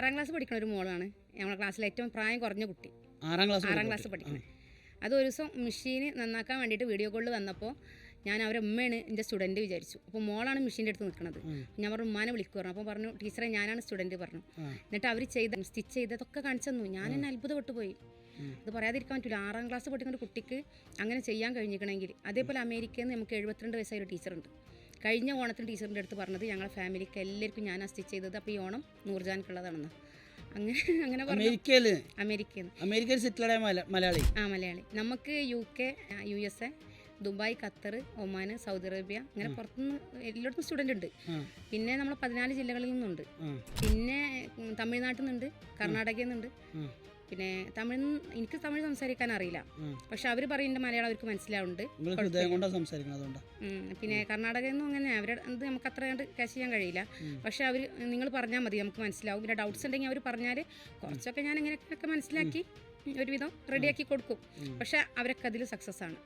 6ാം class പഠിക്കുന്ന ഒരു മോളാണ് ഞങ്ങളുടെ ക്ലാസ്സിലെ ഏറ്റവും പ്രായം കുറഞ്ഞ കുട്ടി. 6ാം ക്ലാസ് പഠിക്കുന്നത്. അത് ഒരു ദിവസം മെഷീൻ നന്നാക്കാൻ വേണ്ടിയിട്ട് വീഡിയോ കോളിൽ വന്നപ്പോൾ ഞാൻ അവരെ ഉമ്മയാണ് എൻ്റെ സ്റ്റുഡൻറ്റ് വിചാരിച്ചു. അപ്പോൾ മോളാണ് മെഷീൻ്റെ അടുത്ത് നിൽക്കുന്നത്. ഞാൻ പറഞ്ഞു ഉമ്മാനെ വിളിക്കുക പറഞ്ഞു. അപ്പോൾ പറഞ്ഞു ടീച്ചറെ ഞാനാണ് സ്റ്റുഡൻറ്റ് പറഞ്ഞു. എന്നിട്ട് അവർ സ്റ്റിച്ച് ചെയ്തതൊക്കെ കാണിച്ചു തന്നു. ഞാൻ എന്നെ അത്ഭുതപ്പെട്ടു പോയി. അത് പറയാതിരിക്കാൻ പറ്റില്ല. 6ാം ക്ലാസ് പഠിക്കുന്ന ഒരു കുട്ടിക്ക് അങ്ങനെ ചെയ്യാൻ കഴിഞ്ഞിരിക്കണമെങ്കിൽ. അതേപോലെ അമേരിക്കയിൽ നിന്ന് നമുക്ക് 72 വയസ്സായ ഒരു ടീച്ചറുണ്ട്. കഴിഞ്ഞ ഓണത്തിന് ടീച്ചറിൻ്റെ അടുത്ത് പറഞ്ഞത് ഞങ്ങളുടെ ഫാമിലിക്ക് എല്ലാവർക്കും ഞാനാണ് സ്റ്റിച്ച് ചെയ്തത്, അപ്പോൾ ഈ ഓണം നൂർജാൻക്കുള്ളതാണെന്ന്. അങ്ങനെ അമേരിക്കയിൽ സെറ്റിൽഡ് മലയാളി. മലയാളി. നമുക്ക് UK, USA, Dubai, Qatar, Oman, Saudi Arabia, അങ്ങനെ പുറത്തുനിന്ന് എല്ലായിടത്തും സ്റ്റുഡൻ്റ് ഉണ്ട്. പിന്നെ നമ്മൾ 14 ജില്ലകളിൽ നിന്നുണ്ട്. പിന്നെ തമിഴ്നാട്ടിൽ നിന്നുണ്ട്, കർണാടകയിൽ നിന്നുണ്ട്. പിന്നെ എനിക്ക് തമിഴ് സംസാരിക്കാൻ അറിയില്ല, പക്ഷെ അവർ പറയുന്നത് മലയാളം അവർക്ക് മനസ്സിലാവുന്നുണ്ട്. പിന്നെ കർണാടകയിൽ നിന്നും അങ്ങനെ അവരുടെ നമുക്ക് അത്ര കണ്ട് ക്യാച്ച് ചെയ്യാൻ കഴിയില്ല. പക്ഷെ അവർ നിങ്ങൾ പറഞ്ഞാൽ മതി, നമുക്ക് മനസ്സിലാവും. പിന്നെ ഡൗട്ട്സ് ഉണ്ടെങ്കിൽ അവർ പറഞ്ഞാൽ കുറച്ചൊക്കെ ഞാൻ എങ്ങനെയൊക്കെ മനസ്സിലാക്കി ഒരുവിധം റെഡിയാക്കി കൊടുക്കും. പക്ഷെ അവരൊക്കെ അതിൽ സക്സസ് ആണ്.